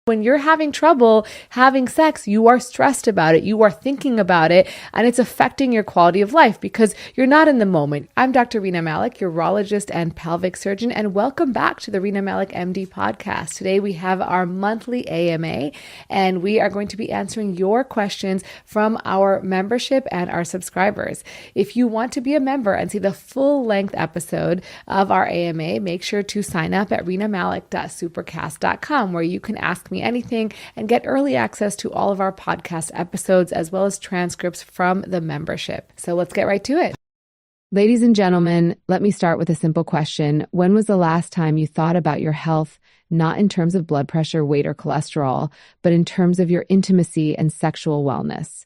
When you're having trouble having sex, you are stressed about it, you are thinking about it, and it's affecting your quality of life because you're not in the moment. I'm Dr. Rena Malik, urologist and pelvic surgeon, and welcome back to the Rena Malik MD podcast. Today we have our monthly AMA, and we are going to be answering your questions from our membership and our subscribers. If you want to be a member and see the full-length episode of our AMA, make sure to sign up at renamalik.supercast.com, where you can ask me anything and get early access to all of our podcast episodes as well as transcripts from the membership. So let's get right to it. Ladies and gentlemen, let me start with a simple question. When was the last time you thought about your health, not in terms of blood pressure, weight, or cholesterol, but in terms of your intimacy and sexual wellness?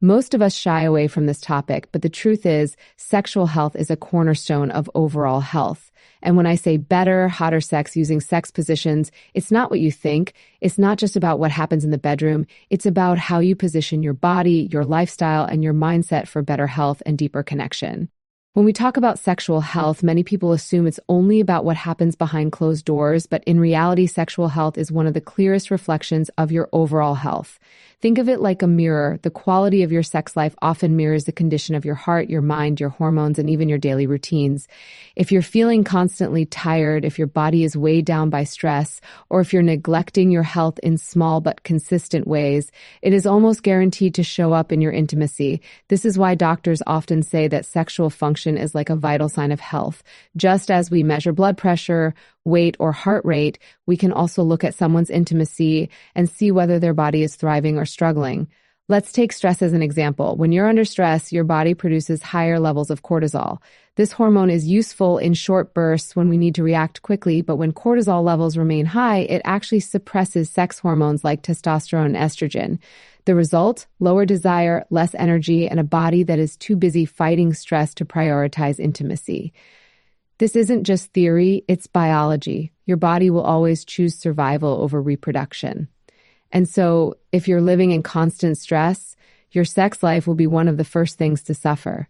Most of us shy away from this topic, but the truth is, sexual health is a cornerstone of overall health. And when I say better, hotter sex using sex positions, it's not what you think. It's not just about what happens in the bedroom. It's about how you position your body, your lifestyle, and your mindset for better health and deeper connection. When we talk about sexual health, many people assume it's only about what happens behind closed doors, but in reality, sexual health is one of the clearest reflections of your overall health. Think of it like a mirror. The quality of your sex life often mirrors the condition of your heart, your mind, your hormones, and even your daily routines. If you're feeling constantly tired, if your body is weighed down by stress, or if you're neglecting your health in small but consistent ways, it is almost guaranteed to show up in your intimacy. This is why doctors often say that sexual function is like a vital sign of health. Just as we measure blood pressure, weight, or heart rate, we can also look at someone's intimacy and see whether their body is thriving or struggling. Let's take stress as an example. When you're under stress, your body produces higher levels of cortisol. This hormone is useful in short bursts when we need to react quickly, but when cortisol levels remain high, it actually suppresses sex hormones like testosterone and estrogen. The result? Lower desire, less energy, and a body that is too busy fighting stress to prioritize intimacy. This isn't just theory, it's biology. Your body will always choose survival over reproduction. And so, if you're living in constant stress, your sex life will be one of the first things to suffer.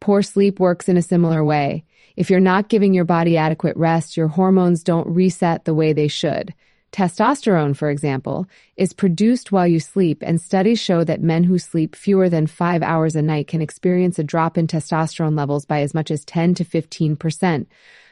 Poor sleep works in a similar way. If you're not giving your body adequate rest, your hormones don't reset the way they should. Testosterone, for example, is produced while you sleep, and studies show that men who sleep fewer than 5 hours a night can experience a drop in testosterone levels by as much as 10 to 15%.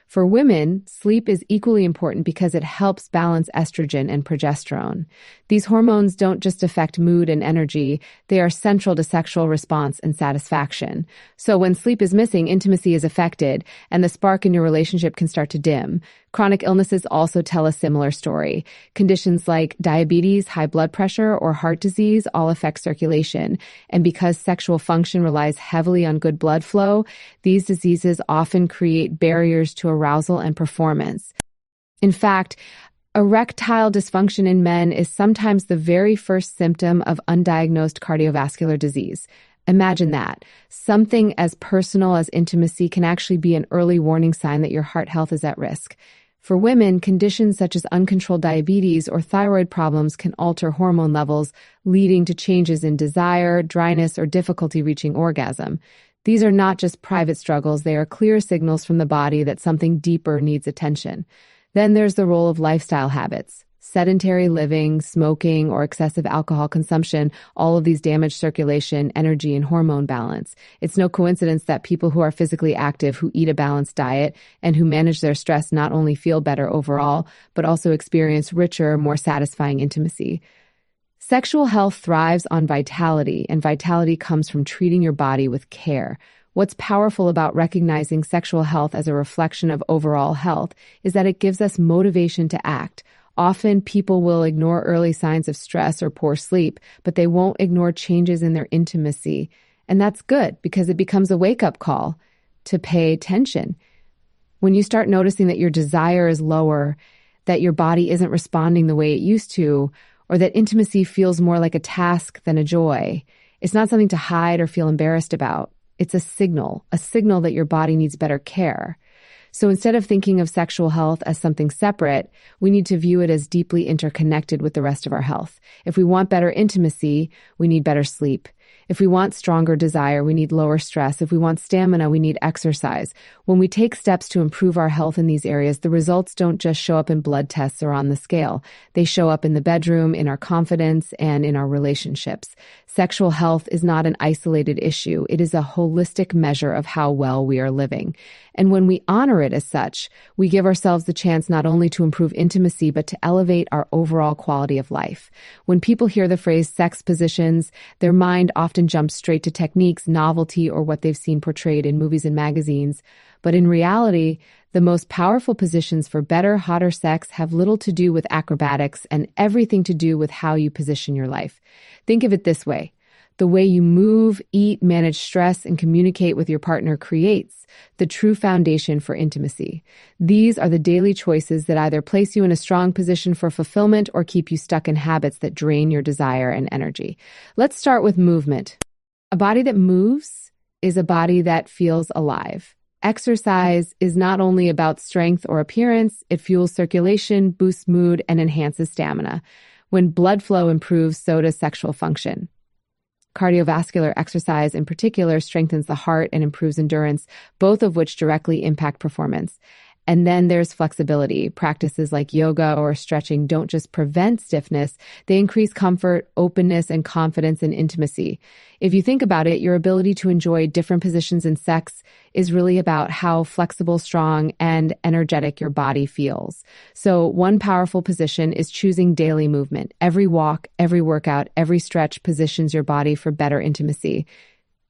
For women, sleep is equally important because it helps balance estrogen and progesterone. These hormones don't just affect mood and energy, they are central to sexual response and satisfaction. So when sleep is missing, intimacy is affected, and the spark in your relationship can start to dim. Chronic illnesses also tell a similar story. Conditions like diabetes, high blood pressure, or heart disease all affect circulation. And because sexual function relies heavily on good blood flow, these diseases often create barriers to arousal and performance. In fact, erectile dysfunction in men is sometimes the very first symptom of undiagnosed cardiovascular disease. Imagine that. Something as personal as intimacy can actually be an early warning sign that your heart health is at risk. For women, conditions such as uncontrolled diabetes or thyroid problems can alter hormone levels, leading to changes in desire, dryness, or difficulty reaching orgasm. These are not just private struggles, they are clear signals from the body that something deeper needs attention. Then there's the role of lifestyle habits. Sedentary living, smoking, or excessive alcohol consumption, all of these damage circulation, energy, and hormone balance. It's no coincidence that people who are physically active, who eat a balanced diet, and who manage their stress not only feel better overall, but also experience richer, more satisfying intimacy. Sexual health thrives on vitality, and vitality comes from treating your body with care. What's powerful about recognizing sexual health as a reflection of overall health is that it gives us motivation to act. Often people will ignore early signs of stress or poor sleep, but they won't ignore changes in their intimacy. And that's good because it becomes a wake-up call to pay attention. When you start noticing that your desire is lower, that your body isn't responding the way it used to, or that intimacy feels more like a task than a joy, it's not something to hide or feel embarrassed about. It's a signal that your body needs better care. So instead of thinking of sexual health as something separate, we need to view it as deeply interconnected with the rest of our health. If we want better intimacy, we need better sleep. If we want stronger desire, we need lower stress. If we want stamina, we need exercise. When we take steps to improve our health in these areas, the results don't just show up in blood tests or on the scale. They show up in the bedroom, in our confidence, and in our relationships. Sexual health is not an isolated issue. It is a holistic measure of how well we are living. And when we honor it as such, we give ourselves the chance not only to improve intimacy, but to elevate our overall quality of life. When people hear the phrase sex positions, their mind often jumps straight to techniques, novelty, or what they've seen portrayed in movies and magazines. But in reality, the most powerful positions for better, hotter sex have little to do with acrobatics and everything to do with how you position your life. Think of it this way. The way you move, eat, manage stress, and communicate with your partner creates the true foundation for intimacy. These are the daily choices that either place you in a strong position for fulfillment or keep you stuck in habits that drain your desire and energy. Let's start with movement. A body that moves is a body that feels alive. Exercise is not only about strength or appearance, it fuels circulation, boosts mood, and enhances stamina. When blood flow improves, so does sexual function. Cardiovascular exercise in particular strengthens the heart and improves endurance, both of which directly impact performance. And then there's flexibility. Practices like yoga or stretching don't just prevent stiffness, they increase comfort, openness, and confidence in intimacy. If you think about it, your ability to enjoy different positions in sex is really about how flexible, strong, and energetic your body feels. So one powerful position is choosing daily movement. Every walk, every workout, every stretch positions your body for better intimacy.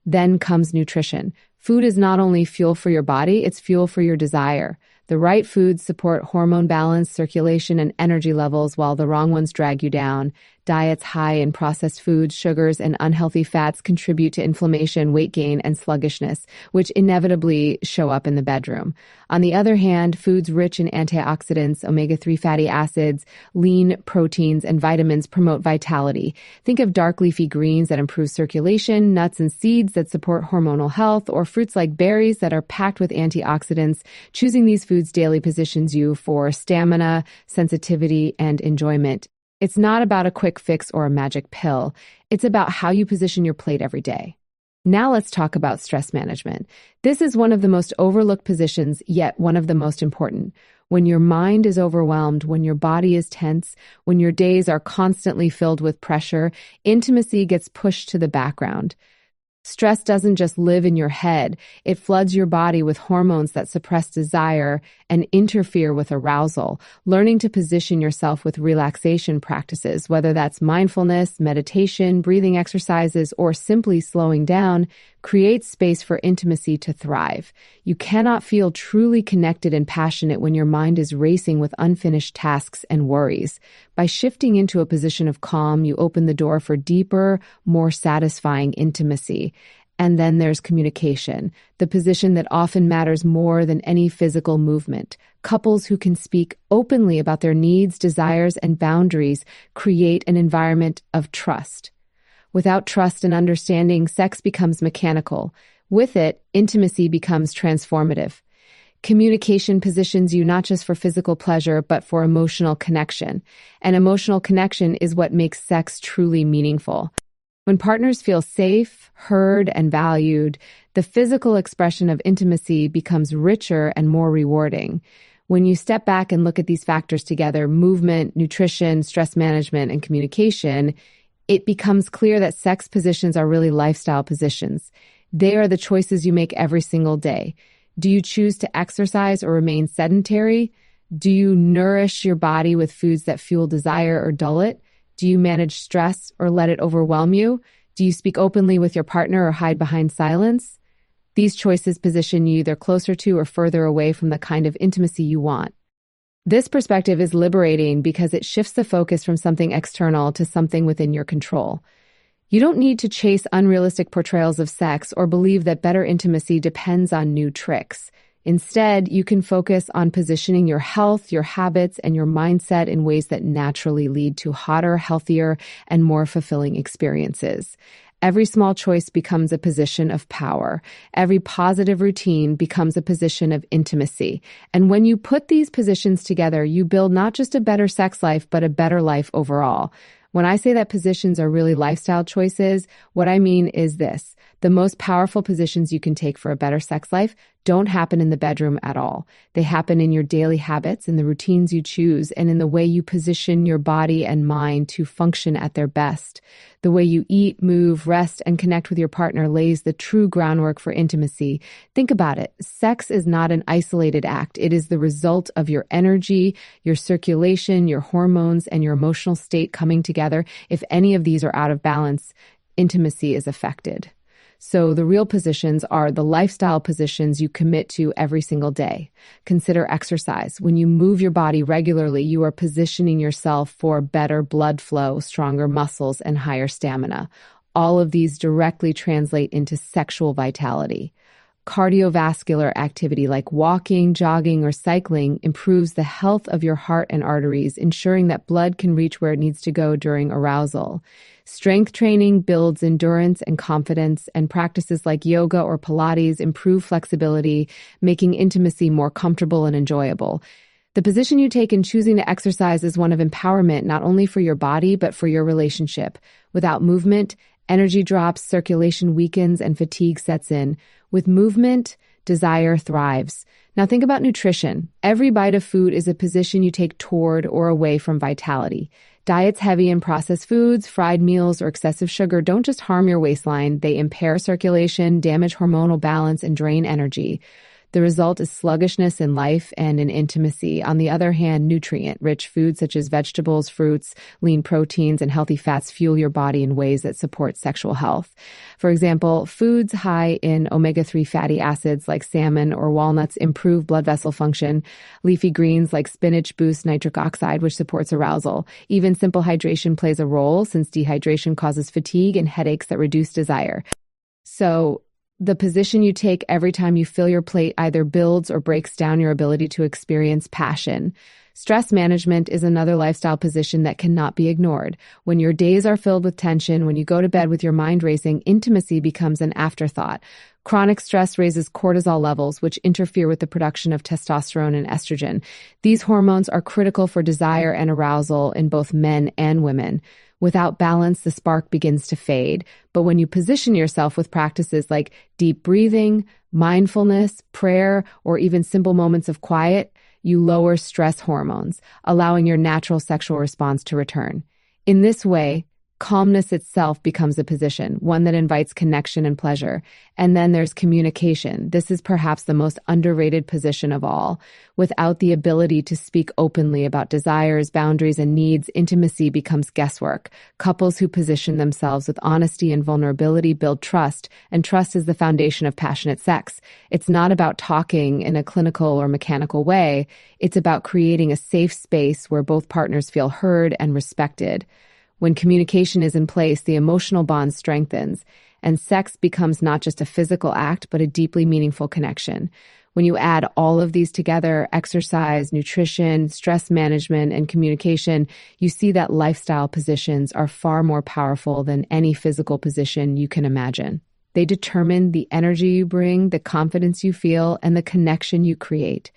Then comes nutrition. Food is not only fuel for your body, it's fuel for your desire. The right foods support hormone balance, circulation, and energy levels, while the wrong ones drag you down. Diets high in processed foods, sugars, and unhealthy fats contribute to inflammation, weight gain, and sluggishness, which inevitably show up in the bedroom. On the other hand, foods rich in antioxidants, omega-3 fatty acids, lean proteins, and vitamins promote vitality. Think of dark leafy greens that improve circulation, nuts and seeds that support hormonal health, or fruits like berries that are packed with antioxidants. Choosing these foods daily positions you for stamina, sensitivity, and enjoyment. It's not about a quick fix or a magic pill. It's about how you position your plate every day. Now let's talk about stress management. This is one of the most overlooked positions, yet one of the most important. When your mind is overwhelmed, when your body is tense, when your days are constantly filled with pressure, intimacy gets pushed to the background. Stress doesn't just live in your head. It floods your body with hormones that suppress desire and interfere with arousal. Learning to position yourself with relaxation practices, whether that's mindfulness, meditation, breathing exercises, or simply slowing down, creates space for intimacy to thrive. You cannot feel truly connected and passionate when your mind is racing with unfinished tasks and worries. By shifting into a position of calm, you open the door for deeper, more satisfying intimacy. And then there's communication, the position that often matters more than any physical movement. Couples who can speak openly about their needs, desires, and boundaries create an environment of trust. Without trust and understanding, sex becomes mechanical. With it, intimacy becomes transformative. Communication positions you not just for physical pleasure, but for emotional connection. And emotional connection is what makes sex truly meaningful. When partners feel safe, heard, and valued, the physical expression of intimacy becomes richer and more rewarding. When you step back and look at these factors together, movement, nutrition, stress management, and communication, it becomes clear that sex positions are really lifestyle positions. They are the choices you make every single day. Do you choose to exercise or remain sedentary? Do you nourish your body with foods that fuel desire or dull it? Do you manage stress or let it overwhelm you? Do you speak openly with your partner or hide behind silence? These choices position you either closer to or further away from the kind of intimacy you want. This perspective is liberating because it shifts the focus from something external to something within your control. You don't need to chase unrealistic portrayals of sex or believe that better intimacy depends on new tricks. Instead, you can focus on positioning your health, your habits, and your mindset in ways that naturally lead to hotter, healthier, and more fulfilling experiences. Every small choice becomes a position of power. Every positive routine becomes a position of intimacy. And when you put these positions together, you build not just a better sex life, but a better life overall. When I say that positions are really lifestyle choices, what I mean is this. The most powerful positions you can take for a better sex life don't happen in the bedroom at all. They happen in your daily habits, in the routines you choose, and in the way you position your body and mind to function at their best. The way you eat, move, rest, and connect with your partner lays the true groundwork for intimacy. Think about it. Sex is not an isolated act. It is the result of your energy, your circulation, your hormones, and your emotional state coming together. If any of these are out of balance, intimacy is affected. So the real positions are the lifestyle positions you commit to every single day. Consider exercise. When you move your body regularly, you are positioning yourself for better blood flow, stronger muscles, and higher stamina. All of these directly translate into sexual vitality. Cardiovascular activity like walking, jogging, or cycling improves the health of your heart and arteries, ensuring that blood can reach where it needs to go during arousal. Strength training builds endurance and confidence, and practices like yoga or Pilates improve flexibility, making intimacy more comfortable and enjoyable. The position you take in choosing to exercise is one of empowerment, not only for your body, but for your relationship. Without movement, energy drops, circulation weakens, and fatigue sets in. With movement, desire thrives. Now think about nutrition. Every bite of food is a position you take toward or away from vitality. Diets heavy in processed foods, fried meals, or excessive sugar don't just harm your waistline, they impair circulation, damage hormonal balance, and drain energy. The result is sluggishness in life and in intimacy. On the other hand, nutrient-rich foods such as vegetables, fruits, lean proteins, and healthy fats fuel your body in ways that support sexual health. For example, foods high in omega-3 fatty acids like salmon or walnuts improve blood vessel function. Leafy greens like spinach boost nitric oxide, which supports arousal. Even simple hydration plays a role, since dehydration causes fatigue and headaches that reduce desire. So, the position you take every time you fill your plate either builds or breaks down your ability to experience passion. Stress management is another lifestyle position that cannot be ignored. When your days are filled with tension, when you go to bed with your mind racing, intimacy becomes an afterthought. Chronic stress raises cortisol levels, which interfere with the production of testosterone and estrogen. These hormones are critical for desire and arousal in both men and women. Without balance, the spark begins to fade. But when you position yourself with practices like deep breathing, mindfulness, prayer, or even simple moments of quiet, you lower stress hormones, allowing your natural sexual response to return. In this way, calmness itself becomes a position, one that invites connection and pleasure. And then there's communication. This is perhaps the most underrated position of all. Without the ability to speak openly about desires, boundaries, and needs, intimacy becomes guesswork. Couples who position themselves with honesty and vulnerability build trust, and trust is the foundation of passionate sex. It's not about talking in a clinical or mechanical way. It's about creating a safe space where both partners feel heard and respected. When communication is in place, the emotional bond strengthens, and sex becomes not just a physical act, but a deeply meaningful connection. When you add all of these together, exercise, nutrition, stress management, and communication, you see that lifestyle positions are far more powerful than any physical position you can imagine. They determine the energy you bring, the confidence you feel, and the connection you create.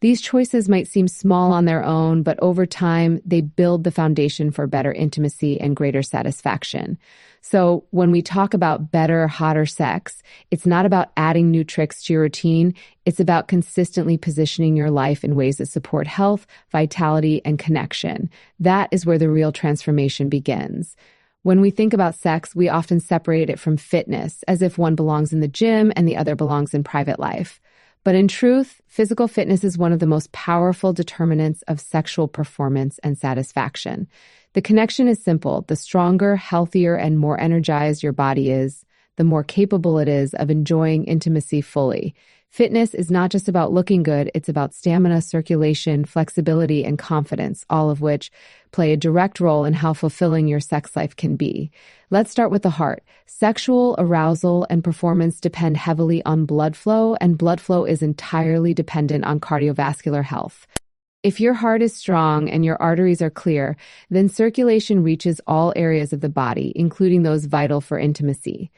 These choices might seem small on their own, but over time, they build the foundation for better intimacy and greater satisfaction. So when we talk about better, hotter sex, it's not about adding new tricks to your routine. It's about consistently positioning your life in ways that support health, vitality, and connection. That is where the real transformation begins. When we think about sex, we often separate it from fitness, as if one belongs in the gym and the other belongs in private life. But in truth, physical fitness is one of the most powerful determinants of sexual performance and satisfaction. The connection is simple. The stronger, healthier, and more energized your body is, the more capable it is of enjoying intimacy fully. Fitness is not just about looking good, it's about stamina, circulation, flexibility, and confidence, all of which play a direct role in how fulfilling your sex life can be. Let's start with the heart. Sexual arousal and performance depend heavily on blood flow, and blood flow is entirely dependent on cardiovascular health. If your heart is strong and your arteries are clear, then circulation reaches all areas of the body, including those vital for intimacy.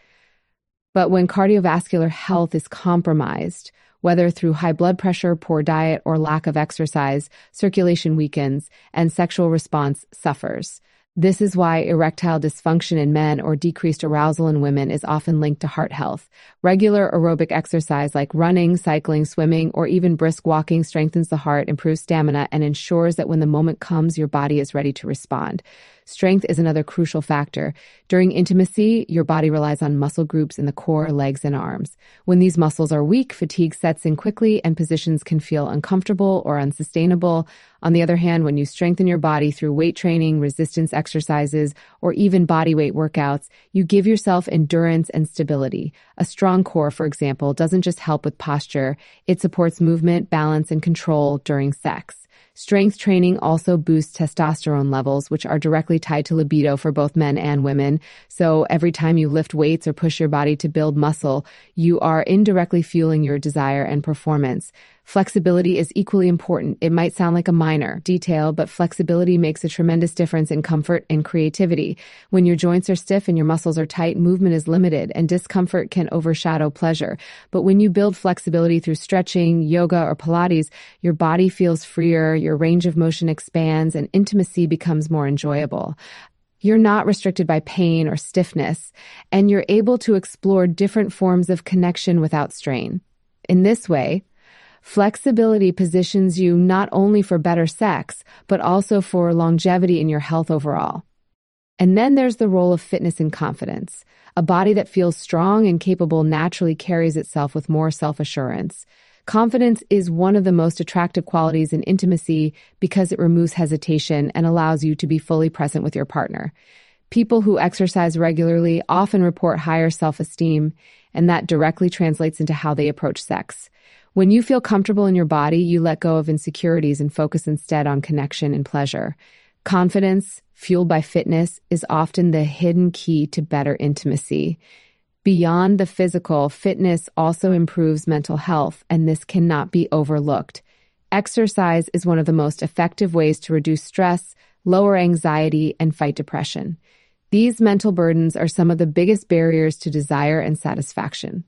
But when cardiovascular health is compromised, whether through high blood pressure, poor diet, or lack of exercise, circulation weakens and sexual response suffers. This is why erectile dysfunction in men or decreased arousal in women is often linked to heart health. Regular aerobic exercise like running, cycling, swimming, or even brisk walking strengthens the heart, improves stamina, and ensures that when the moment comes, your body is ready to respond. Strength is another crucial factor. During intimacy, your body relies on muscle groups in the core, legs, and arms. When these muscles are weak, fatigue sets in quickly and positions can feel uncomfortable or unsustainable. On the other hand, when you strengthen your body through weight training, resistance exercises, or even body weight workouts, you give yourself endurance and stability. A strong core, for example, doesn't just help with posture, it supports movement, balance, and control during sex. Strength training also boosts testosterone levels, which are directly tied to libido for both men and women. So every time you lift weights or push your body to build muscle, you are indirectly fueling your desire and performance. Flexibility is equally important. It might sound like a minor detail, but flexibility makes a tremendous difference in comfort and creativity. When your joints are stiff and your muscles are tight, movement is limited and discomfort can overshadow pleasure. But when you build flexibility through stretching, yoga, or Pilates, your body feels freer, your range of motion expands, and intimacy becomes more enjoyable. You're not restricted by pain or stiffness, and you're able to explore different forms of connection without strain. In this way, flexibility positions you not only for better sex, but also for longevity in your health overall. And then there's the role of fitness and confidence. A body that feels strong and capable naturally carries itself with more self-assurance. Confidence is one of the most attractive qualities in intimacy because it removes hesitation and allows you to be fully present with your partner. People who exercise regularly often report higher self-esteem, and that directly translates into how they approach sex. When you feel comfortable in your body, you let go of insecurities and focus instead on connection and pleasure. Confidence, fueled by fitness, is often the hidden key to better intimacy. Beyond the physical, fitness also improves mental health, and this cannot be overlooked. Exercise is one of the most effective ways to reduce stress, lower anxiety, and fight depression. These mental burdens are some of the biggest barriers to desire and satisfaction.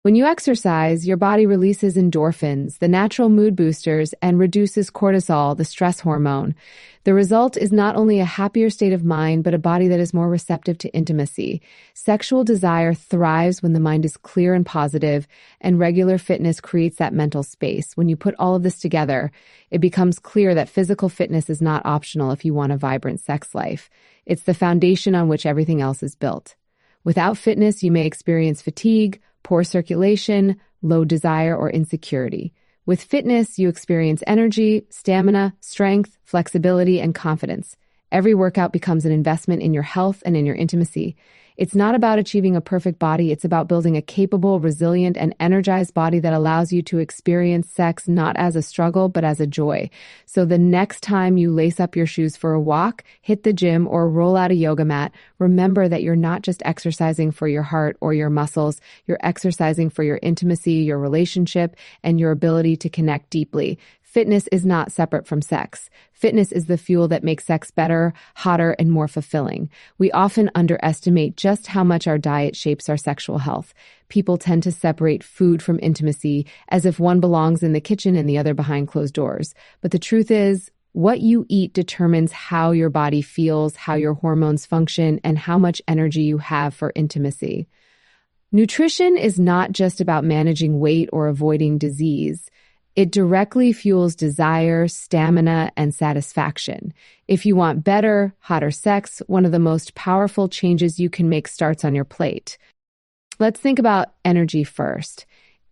When you exercise, your body releases endorphins, the natural mood boosters, and reduces cortisol, the stress hormone. The result is not only a happier state of mind, but a body that is more receptive to intimacy. Sexual desire thrives when the mind is clear and positive, and regular fitness creates that mental space. When you put all of this together, it becomes clear that physical fitness is not optional if you want a vibrant sex life. It's the foundation on which everything else is built. Without fitness, you may experience fatigue, poor circulation, low desire, or insecurity. With fitness, you experience energy, stamina, strength, flexibility, and confidence. Every workout becomes an investment in your health and in your intimacy. It's not about achieving a perfect body, it's about building a capable, resilient, and energized body that allows you to experience sex not as a struggle, but as a joy. So the next time you lace up your shoes for a walk, hit the gym, or roll out a yoga mat, remember that you're not just exercising for your heart or your muscles, you're exercising for your intimacy, your relationship, and your ability to connect deeply. Fitness is not separate from sex. Fitness is the fuel that makes sex better, hotter, and more fulfilling. We often underestimate just how much our diet shapes our sexual health. People tend to separate food from intimacy as if one belongs in the kitchen and the other behind closed doors. But the truth is, what you eat determines how your body feels, how your hormones function, and how much energy you have for intimacy. Nutrition is not just about managing weight or avoiding disease. It directly fuels desire, stamina, and satisfaction. If you want better, hotter sex, one of the most powerful changes you can make starts on your plate. Let's think about energy first.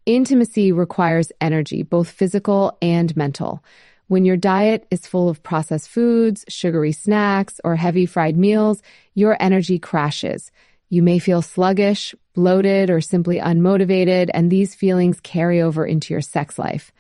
Intimacy requires energy, both physical and mental. When your diet is full of processed foods, sugary snacks, or heavy fried meals, your energy crashes. You may feel sluggish, bloated, or simply unmotivated, and these feelings carry over into your sex life.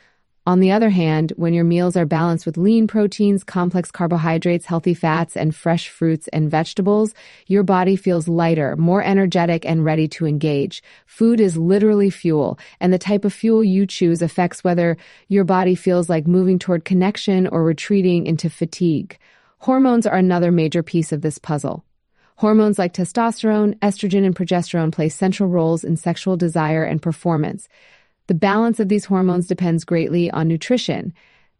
On the other hand, when your meals are balanced with lean proteins, complex carbohydrates, healthy fats, and fresh fruits and vegetables, your body feels lighter, more energetic, and ready to engage. Food is literally fuel, and the type of fuel you choose affects whether your body feels like moving toward connection or retreating into fatigue. Hormones are another major piece of this puzzle. Hormones like testosterone, estrogen, and progesterone play central roles in sexual desire and performance. The balance of these hormones depends greatly on nutrition.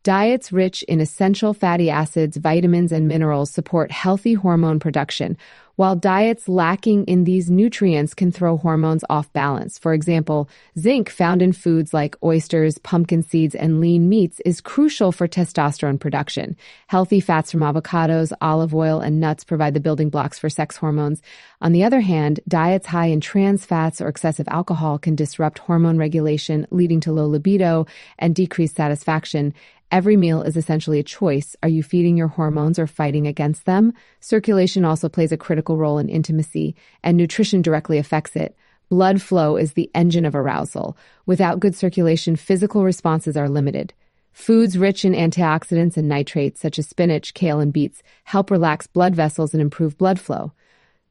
Diets rich in essential fatty acids, vitamins, and minerals support healthy hormone production, while diets lacking in these nutrients can throw hormones off balance. For example, zinc found in foods like oysters, pumpkin seeds, and lean meats is crucial for testosterone production. Healthy fats from avocados, olive oil, and nuts provide the building blocks for sex hormones. On the other hand, diets high in trans fats or excessive alcohol can disrupt hormone regulation, leading to low libido and decreased satisfaction. Every meal is essentially a choice. Are you feeding your hormones or fighting against them? Circulation also plays a critical role in intimacy, and nutrition directly affects it. Blood flow is the engine of arousal. Without good circulation, physical responses are limited. Foods rich in antioxidants and nitrates, such as spinach, kale, and beets, help relax blood vessels and improve blood flow.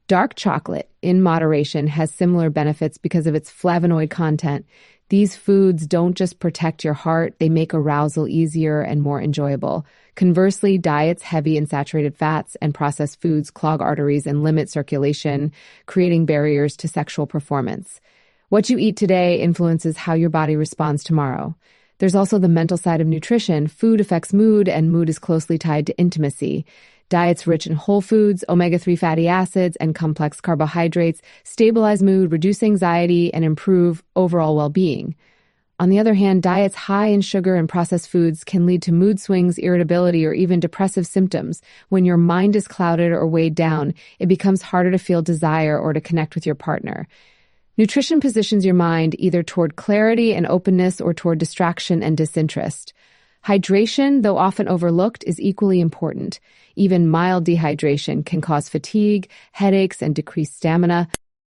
Dark chocolate, in moderation, has similar benefits because of its flavonoid content. These foods don't just protect your heart, they make arousal easier and more enjoyable. Conversely, diets heavy in saturated fats and processed foods clog arteries and limit circulation, creating barriers to sexual performance. What you eat today influences how your body responds tomorrow. There's also the mental side of nutrition. Food affects mood, and mood is closely tied to intimacy. Diets rich in whole foods, omega-3 fatty acids, and complex carbohydrates stabilize mood, reduce anxiety, and improve overall well-being. On the other hand, diets high in sugar and processed foods can lead to mood swings, irritability, or even depressive symptoms. When your mind is clouded or weighed down, it becomes harder to feel desire or to connect with your partner. Nutrition positions your mind either toward clarity and openness or toward distraction and disinterest. Hydration, though often overlooked, is equally important. Even mild dehydration can cause fatigue, headaches, and decreased stamina.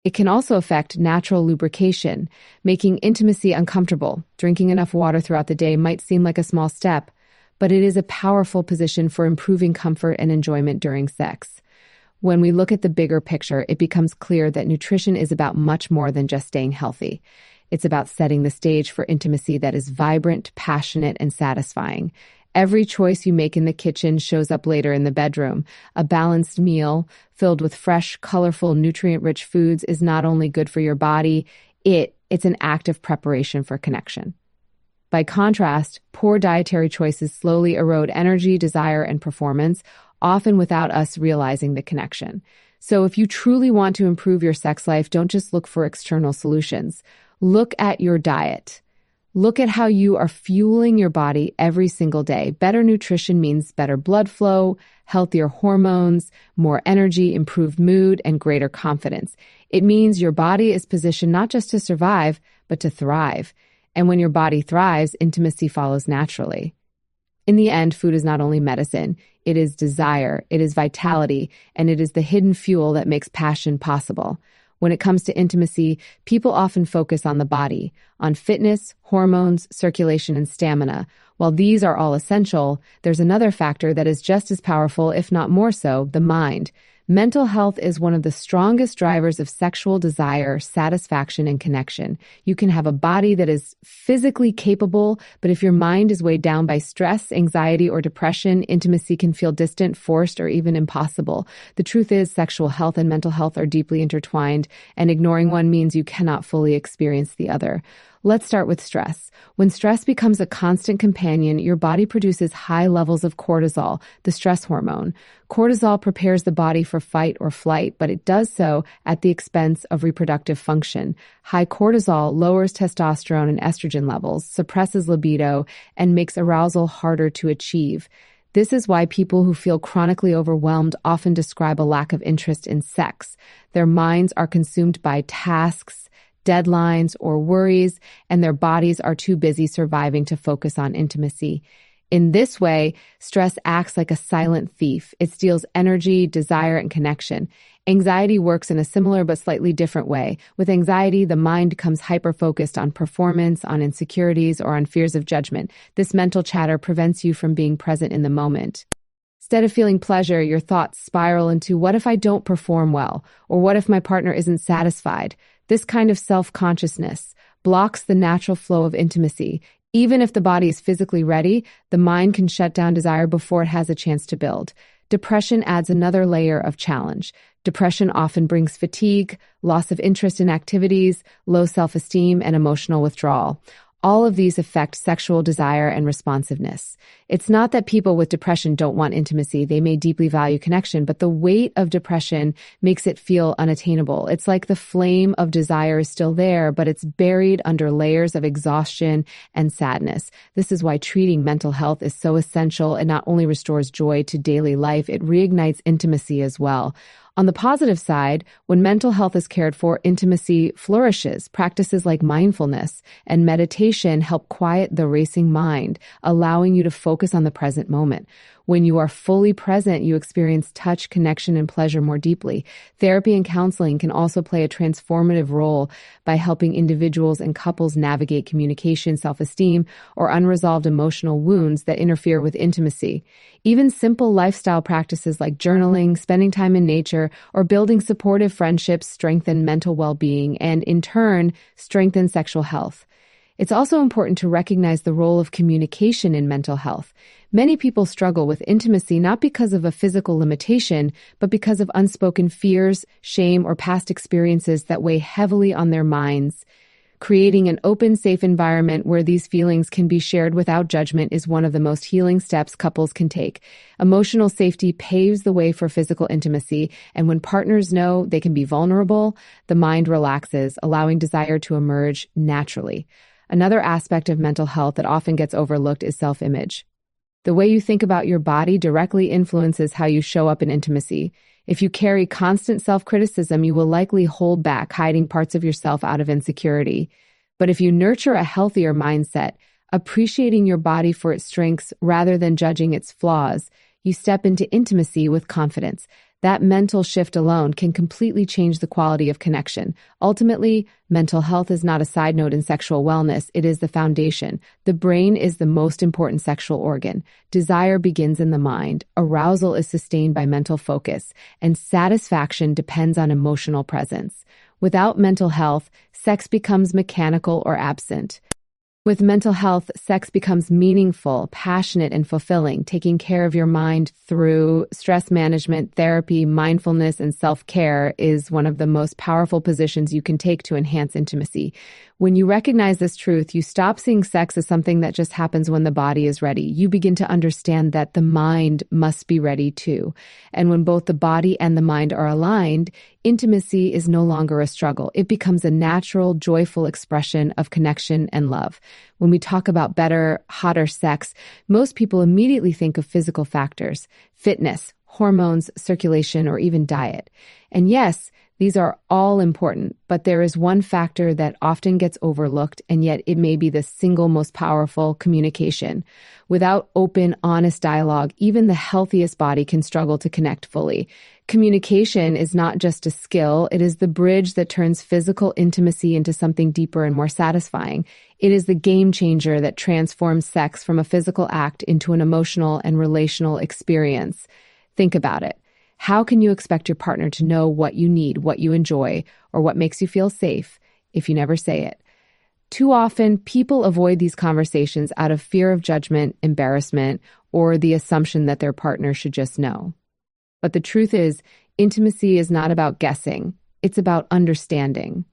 It can also affect natural lubrication, making intimacy uncomfortable. Drinking enough water throughout the day might seem like a small step, but it is a powerful position for improving comfort and enjoyment during sex. When we look at the bigger picture, it becomes clear that nutrition is about much more than just staying healthy. It's about setting the stage for intimacy that is vibrant, passionate, and satisfying. Every choice you make in the kitchen shows up later in the bedroom. A balanced meal filled with fresh, colorful, nutrient-rich foods is not only good for your body, it's an act of preparation for connection. By contrast, poor dietary choices slowly erode energy, desire, and performance, often without us realizing the connection. So if you truly want to improve your sex life, don't just look for external solutions. Look at your diet. Look at how you are fueling your body every single day. Better nutrition means better blood flow, healthier hormones, more energy, improved mood, and greater confidence. It means your body is positioned not just to survive, but to thrive. And when your body thrives, intimacy follows naturally. In the end, food is not only medicine, it is desire, it is vitality, and it is the hidden fuel that makes passion possible. When it comes to intimacy, people often focus on the body, on fitness, hormones, circulation, and stamina. While these are all essential, there's another factor that is just as powerful, if not more so, the mind. Mental health is one of the strongest drivers of sexual desire, satisfaction, and connection. You can have a body that is physically capable, but if your mind is weighed down by stress, anxiety, or depression, intimacy can feel distant, forced, or even impossible. The truth is, sexual health and mental health are deeply intertwined, and ignoring one means you cannot fully experience the other. Let's start with stress. When stress becomes a constant companion, your body produces high levels of cortisol, the stress hormone. Cortisol prepares the body for fight or flight, but it does so at the expense of reproductive function. High cortisol lowers testosterone and estrogen levels, suppresses libido, and makes arousal harder to achieve. This is why people who feel chronically overwhelmed often describe a lack of interest in sex. Their minds are consumed by tasks, deadlines, or worries, and their bodies are too busy surviving to focus on intimacy. In this way, stress acts like a silent thief. It steals energy, desire, and connection. Anxiety works in a similar but slightly different way. With anxiety, the mind becomes hyper-focused on performance, on insecurities, or on fears of judgment. This mental chatter prevents you from being present in the moment. Instead of feeling pleasure, your thoughts spiral into, what if I don't perform well? Or what if my partner isn't satisfied? This kind of self-consciousness blocks the natural flow of intimacy. Even if the body is physically ready, the mind can shut down desire before it has a chance to build. Depression adds another layer of challenge. Depression often brings fatigue, loss of interest in activities, low self-esteem, and emotional withdrawal. All of these affect sexual desire and responsiveness. It's not that people with depression don't want intimacy. They may deeply value connection, but the weight of depression makes it feel unattainable. It's like the flame of desire is still there, but it's buried under layers of exhaustion and sadness. This is why treating mental health is so essential. It not only restores joy to daily life, it reignites intimacy as well. On the positive side, when mental health is cared for, intimacy flourishes. Practices like mindfulness and meditation help quiet the racing mind, allowing you to focus on the present moment. When you are fully present, you experience touch, connection, and pleasure more deeply. Therapy and counseling can also play a transformative role by helping individuals and couples navigate communication, self-esteem, or unresolved emotional wounds that interfere with intimacy. Even simple lifestyle practices like journaling, spending time in nature, or building supportive friendships strengthen mental well-being and, in turn, strengthen sexual health. It's also important to recognize the role of communication in mental health. Many people struggle with intimacy not because of a physical limitation, but because of unspoken fears, shame, or past experiences that weigh heavily on their minds. Creating an open, safe environment where these feelings can be shared without judgment is one of the most healing steps couples can take. Emotional safety paves the way for physical intimacy, and when partners know they can be vulnerable, the mind relaxes, allowing desire to emerge naturally. Another aspect of mental health that often gets overlooked is self-image. The way you think about your body directly influences how you show up in intimacy. If you carry constant self-criticism, you will likely hold back, hiding parts of yourself out of insecurity. But if you nurture a healthier mindset, appreciating your body for its strengths rather than judging its flaws, you step into intimacy with confidence. That mental shift alone can completely change the quality of connection. Ultimately, mental health is not a side note in sexual wellness. It is the foundation. The brain is the most important sexual organ. Desire begins in the mind. Arousal is sustained by mental focus, and satisfaction depends on emotional presence. Without mental health, sex becomes mechanical or absent. With mental health, sex becomes meaningful, passionate, and fulfilling. Taking care of your mind through stress management, therapy, mindfulness, and self-care is one of the most powerful positions you can take to enhance intimacy. When you recognize this truth, you stop seeing sex as something that just happens when the body is ready. You begin to understand that the mind must be ready too. And when both the body and the mind are aligned, intimacy is no longer a struggle. It becomes a natural, joyful expression of connection and love. When we talk about better, hotter sex, most people immediately think of physical factors, fitness, hormones, circulation, or even diet. And yes, these are all important, but there is one factor that often gets overlooked, and yet it may be the single most powerful: communication. Without open, honest dialogue, even the healthiest body can struggle to connect fully. Communication is not just a skill, it is the bridge that turns physical intimacy into something deeper and more satisfying. It is the game changer that transforms sex from a physical act into an emotional and relational experience. Think about it. How can you expect your partner to know what you need, what you enjoy, or what makes you feel safe if you never say it? Too often, people avoid these conversations out of fear of judgment, embarrassment, or the assumption that their partner should just know. But the truth is, intimacy is not about guessing. It's about understanding.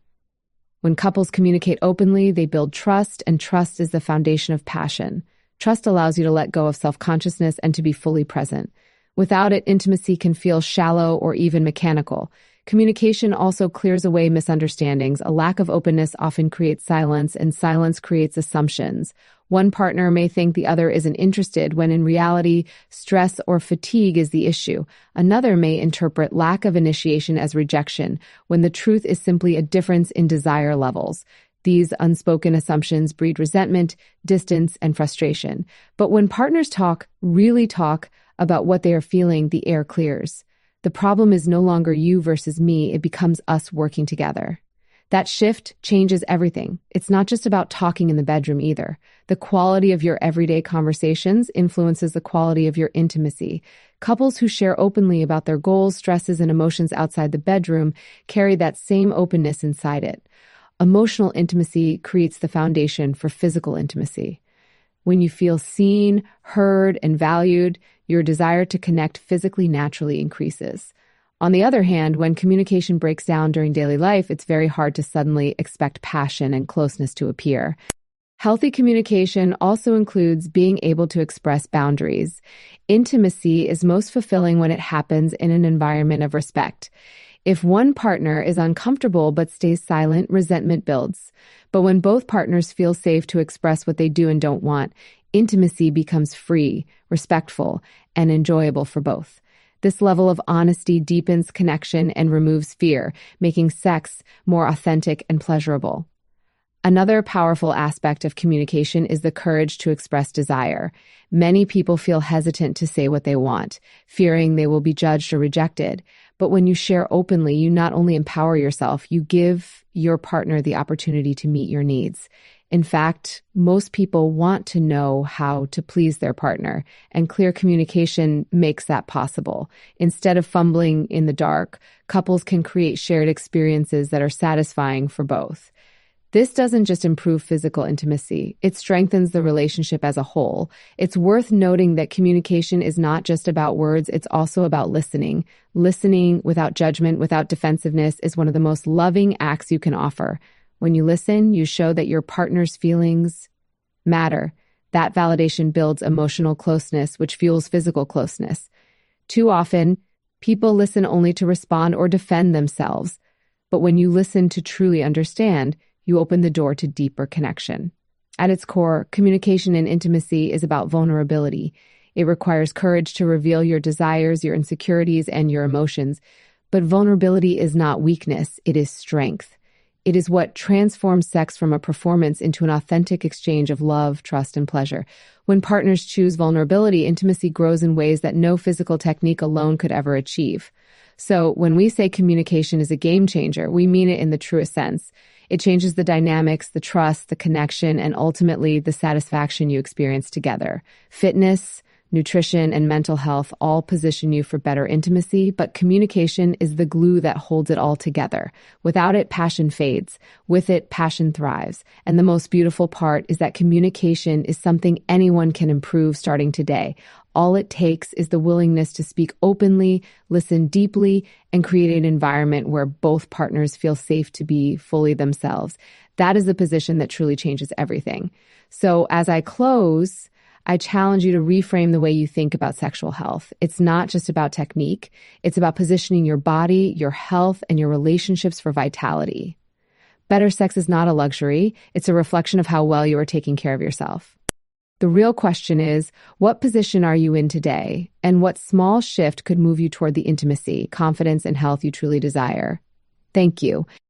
When couples communicate openly, they build trust, and trust is the foundation of passion. Trust allows you to let go of self-consciousness and to be fully present. Without it, intimacy can feel shallow or even mechanical. Communication also clears away misunderstandings. A lack of openness often creates silence, and silence creates assumptions. One partner may think the other isn't interested, when in reality, stress or fatigue is the issue. Another may interpret lack of initiation as rejection, when the truth is simply a difference in desire levels. These unspoken assumptions breed resentment, distance, and frustration. But when partners really talk about what they are feeling, the air clears. The problem is no longer you versus me, it becomes us working together. That shift changes everything. It's not just about talking in the bedroom either. The quality of your everyday conversations influences the quality of your intimacy. Couples who share openly about their goals, stresses, and emotions outside the bedroom carry that same openness inside it. Emotional intimacy creates the foundation for physical intimacy. When you feel seen, heard, and valued, your desire to connect physically naturally increases. On the other hand, when communication breaks down during daily life, it's very hard to suddenly expect passion and closeness to appear. Healthy communication also includes being able to express boundaries. Intimacy is most fulfilling when it happens in an environment of respect. If one partner is uncomfortable but stays silent, resentment builds. But when both partners feel safe to express what they do and don't want, intimacy becomes free, respectful, and enjoyable for both. This level of honesty deepens connection and removes fear, making sex more authentic and pleasurable. Another powerful aspect of communication is the courage to express desire. Many people feel hesitant to say what they want, fearing they will be judged or rejected. But when you share openly, you not only empower yourself, you give your partner the opportunity to meet your needs. In fact, most people want to know how to please their partner, and clear communication makes that possible. Instead of fumbling in the dark, couples can create shared experiences that are satisfying for both. This doesn't just improve physical intimacy, it strengthens the relationship as a whole. It's worth noting that communication is not just about words, it's also about listening. Listening without judgment, without defensiveness, is one of the most loving acts you can offer. When you listen, you show that your partner's feelings matter. That validation builds emotional closeness, which fuels physical closeness. Too often, people listen only to respond or defend themselves. But when you listen to truly understand, you open the door to deeper connection. At its core, communication and intimacy is about vulnerability. It requires courage to reveal your desires, your insecurities, and your emotions. But vulnerability is not weakness, it is strength. It is what transforms sex from a performance into an authentic exchange of love, trust, and pleasure. When partners choose vulnerability, intimacy grows in ways that no physical technique alone could ever achieve. So when we say communication is a game changer, we mean it in the truest sense. It changes the dynamics, the trust, the connection, and ultimately the satisfaction you experience together. Fitness, nutrition, and mental health all position you for better intimacy, but communication is the glue that holds it all together. Without it, passion fades. With it, passion thrives. And the most beautiful part is that communication is something anyone can improve starting today. All it takes is the willingness to speak openly, listen deeply, and create an environment where both partners feel safe to be fully themselves. That is the position that truly changes everything. So as I close, I challenge you to reframe the way you think about sexual health. It's not just about technique. It's about positioning your body, your health, and your relationships for vitality. Better sex is not a luxury. It's a reflection of how well you are taking care of yourself. The real question is, what position are you in today? And what small shift could move you toward the intimacy, confidence, and health you truly desire? Thank you.